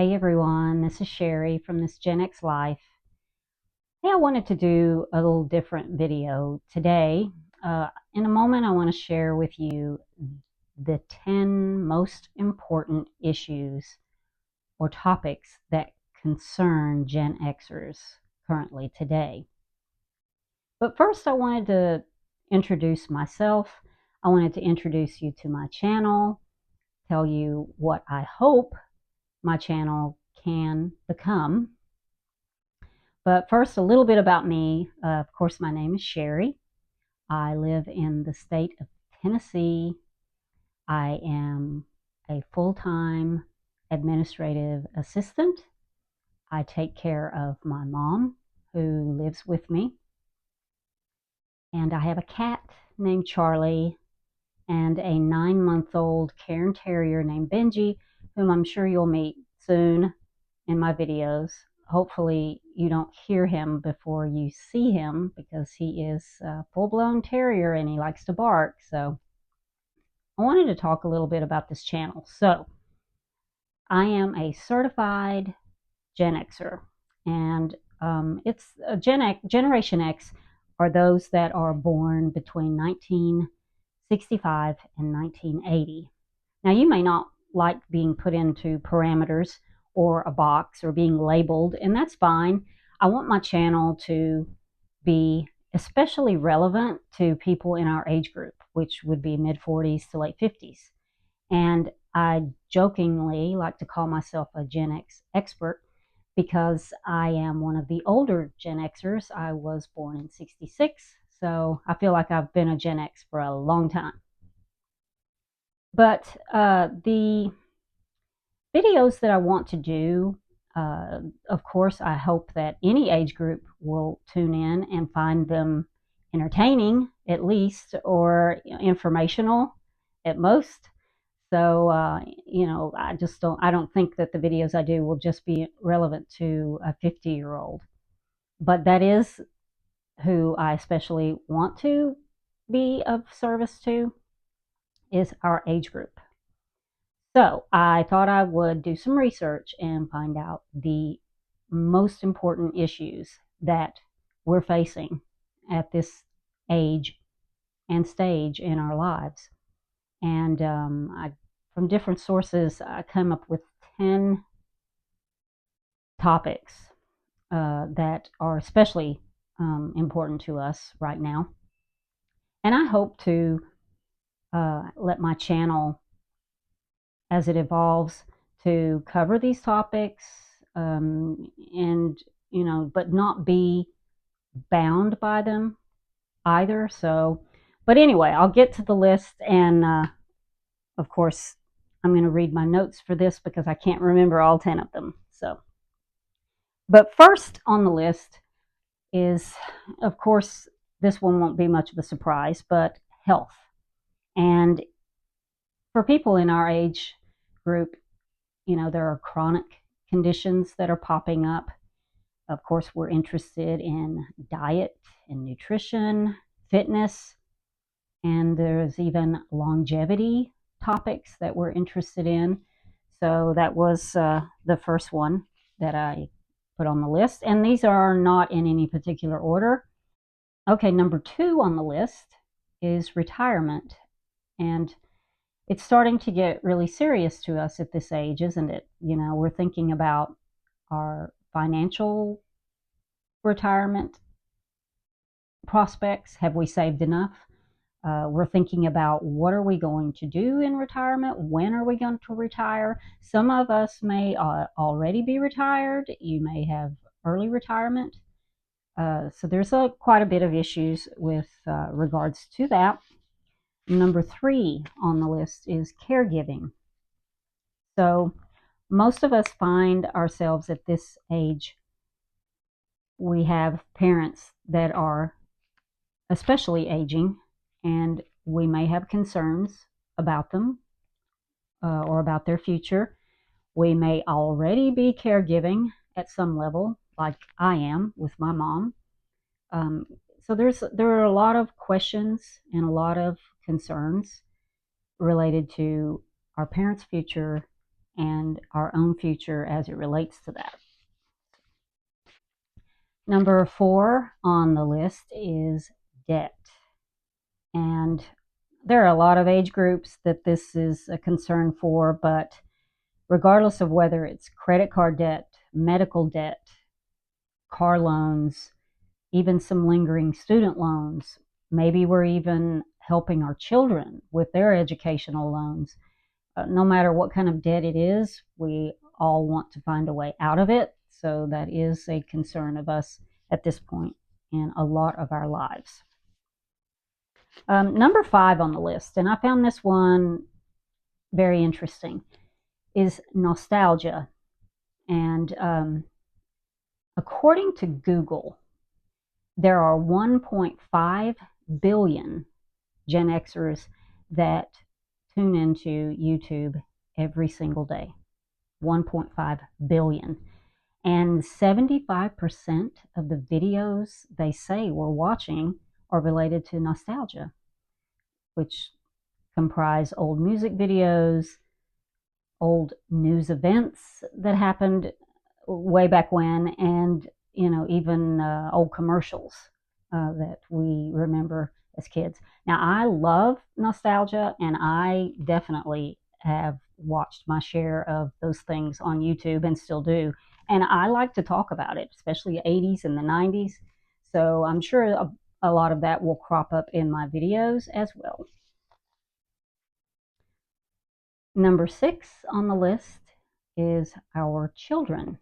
Hey everyone, this is Sherry from this Gen X Life. Hey, I wanted to do a little different video today. In a moment, I want to share with you the 10 most important issues or topics that concern Gen Xers currently today. But first, I wanted to introduce myself. I wanted to introduce you to my channel, tell you what I hope my channel can become. But first, a little bit about me. Of course, my name is Sherry. I live in the state of Tennessee. I am a full-time administrative assistant. I take care of my mom, who lives with me. And I have a cat named Charlie and a 9-month-old Cairn Terrier named Benji, whom I'm sure you'll meet soon in my videos. Hopefully you don't hear him before you see him, because he is a full-blown terrier and he likes to bark. So I wanted to talk a little bit about this channel. So I am a certified Gen Xer, and it's a Generation X are those that are born between 1965 and 1980. Now, you may not like being put into parameters or a box or being labeled, and that's fine. I want my channel to be especially relevant to people in our age group, which would be mid-40s to late 50s. And I jokingly like to call myself a Gen X expert because I am one of the older Gen Xers. I was born in 66, so I feel like I've been a Gen X for a long time. But the videos that I want to do, of course, I hope that any age group will tune in and find them entertaining, at least, or informational at most. So, I don't think that the videos I do will just be relevant to a 50-year-old. But that is who I especially want to be of service to, is our age group. So I thought I would do some research and find out the most important issues that we're facing at this age and stage in our lives. And from different sources, I come up with 10 topics that are especially important to us right now. And I hope to let my channel, as it evolves, to cover these topics, and but not be bound by them either. So, but anyway, I'll get to the list, and of course, I'm going to read my notes for this because I can't remember all 10 of them. So, but first on the list is, of course, this one won't be much of a surprise, but health. And for people in our age group, there are chronic conditions that are popping up. Of course, we're interested in diet and nutrition, fitness, and there's even longevity topics that we're interested in. So that was the first one that I put on the list. And these are not in any particular order. Okay, number 2 on the list is retirement. And it's starting to get really serious to us at this age, isn't it? We're thinking about our financial retirement prospects. Have we saved enough? We're thinking about, what are we going to do in retirement? When are we going to retire? Some of us may already be retired. You may have early retirement. So there's quite a bit of issues with regards to that. Number 3 on the list is caregiving. So most of us find ourselves at this age, we have parents that are especially aging, and we may have concerns about them or about their future. We may already be caregiving at some level, like I am with my mom. So there are a lot of questions and a lot of concerns related to our parents' future and our own future as it relates to that. Number 4 on the list is debt. And there are a lot of age groups that this is a concern for, but regardless of whether it's credit card debt, medical debt, car loans, even some lingering student loans, maybe we're even helping our children with their educational loans. No matter what kind of debt it is, we all want to find a way out of it. So that is a concern of us at this point in a lot of our lives. Number 5 on the list, and I found this one very interesting, is nostalgia. And according to Google, there are 1.5 billion Gen Xers that tune into YouTube every single day. 1.5 billion. And 75% of the videos they say we're watching are related to nostalgia, which comprise old music videos, old news events that happened way back when, and even old commercials that we remember as kids. Now, I love nostalgia, and I definitely have watched my share of those things on YouTube and still do. And I like to talk about it, especially the 80s and the 90s. So I'm sure a lot of that will crop up in my videos as well. Number 6 on the list is our children.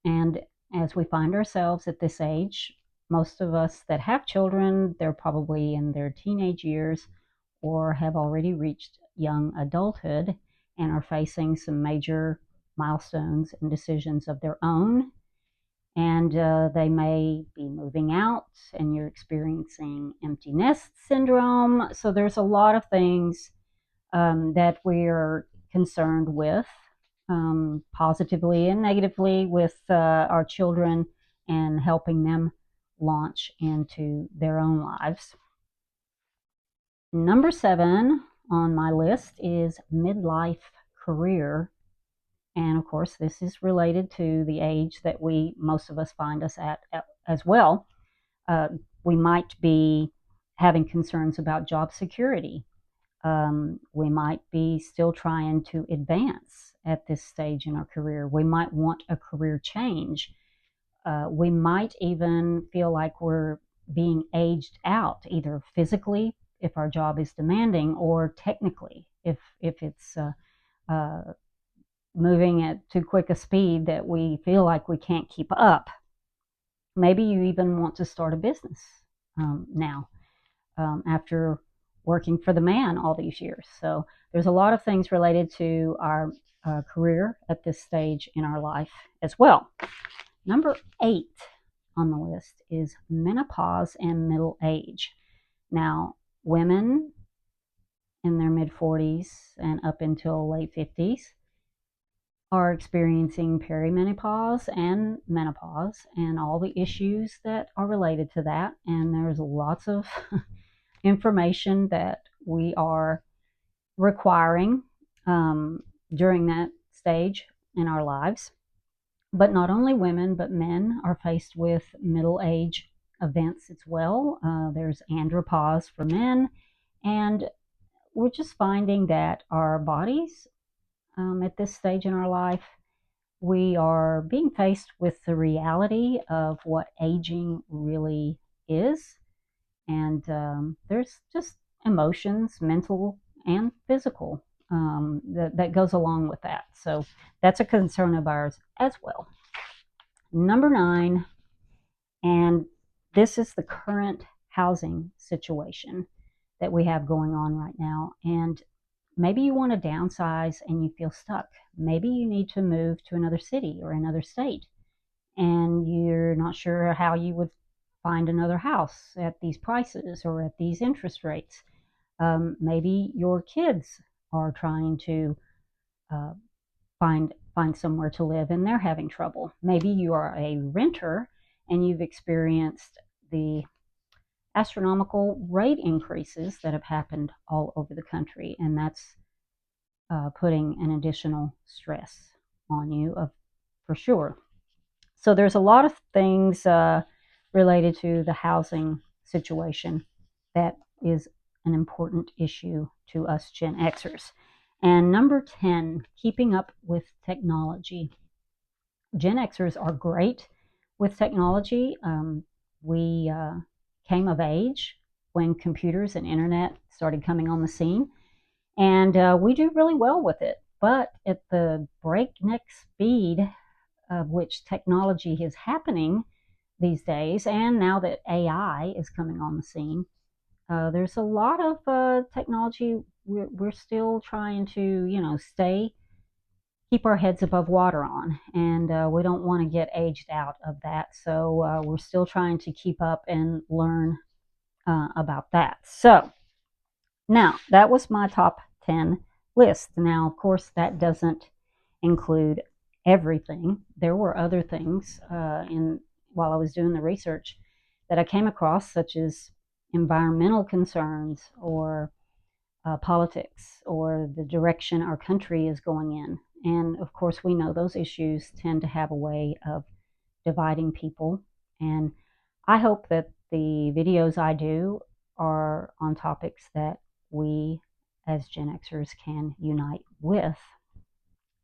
And as we find ourselves at this age, most of us that have children, they're probably in their teenage years or have already reached young adulthood and are facing some major milestones and decisions of their own. And they may be moving out, and you're experiencing empty nest syndrome. So there's a lot of things that we're concerned with, positively and negatively, with our children and helping them launch into their own lives. Number 7 on my list is midlife career. And of course, this is related to the age that most of us find us at as well. We might be having concerns about job security. We might be still trying to advance at this stage in our career. We might want a career change. We might even feel like we're being aged out, either physically, if our job is demanding, or technically, if it's moving at too quick a speed that we feel like we can't keep up. Maybe you even want to start a business now, after working for the man all these years. So there's a lot of things related to our career at this stage in our life as well. Number 8 on the list is menopause and middle age. Now, women in their mid-40s and up until late 50s are experiencing perimenopause and menopause and all the issues that are related to that. And there's lots of information that we are requiring during that stage in our lives. But not only women, but men are faced with middle age events as well. There's andropause for men, and we're just finding that our bodies, at this stage in our life, we are being faced with the reality of what aging really is. And there's just emotions, mental and physical, that goes along with that. So that's a concern of ours as well. Number 9, and this is the current housing situation that we have going on right now. And maybe you want to downsize and you feel stuck. Maybe you need to move to another city or another state, and you're not sure how you would find another house at these prices or at these interest rates. Maybe your kids are trying to find somewhere to live and they're having trouble. Maybe you are a renter and you've experienced the astronomical rate increases that have happened all over the country, and that's putting an additional stress on you, for sure. So there's a lot of things related to the housing situation that is an important issue to us Gen Xers. And number 10, keeping up with technology. Gen Xers are great with technology. We came of age when computers and internet started coming on the scene, and we do really well with it. But at the breakneck speed of which technology is happening these days, and now that AI is coming on the scene, there's a lot of technology we're still trying to, keep our heads above water on, and we don't want to get aged out of that. So we're still trying to keep up and learn about that. So now that was my top 10 list. Now, of course, that doesn't include everything. There were other things while I was doing the research that I came across, such as environmental concerns or politics or the direction our country is going in. And of course, we know those issues tend to have a way of dividing people. And I hope that the videos I do are on topics that we as Gen Xers can unite with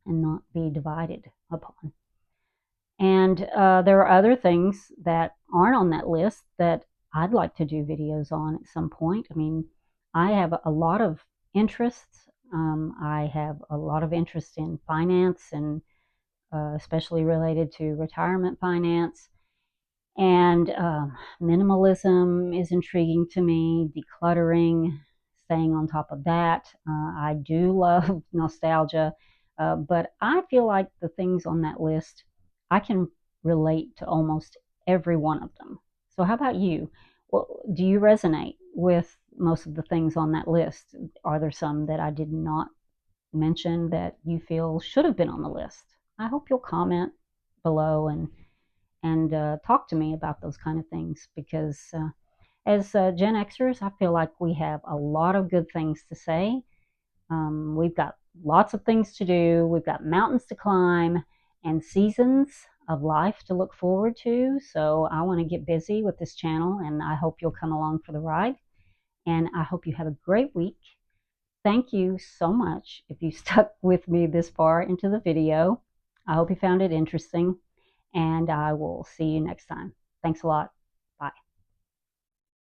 and not be divided upon. And there are other things that aren't on that list that I'd like to do videos on at some point. I mean, I have a lot of interests. I have a lot of interest in finance, and especially related to retirement finance. And minimalism is intriguing to me, decluttering, staying on top of that. I do love nostalgia, but I feel like the things on that list, I can relate to almost every one of them. So, how about you? Well, do you resonate with most of the things on that list? Are there some that I did not mention that you feel should have been on the list? I hope you'll comment below and talk to me about those kind of things, because as Gen Xers, I feel like we have a lot of good things to say. We've got lots of things to do. We've got mountains to climb and seasons of life to look forward to. So I want to get busy with this channel, and I hope you'll come along for the ride. And I hope you have a great week. Thank you so much if you stuck with me this far into the video. I hope you found it interesting, and I will see you next time. Thanks a lot.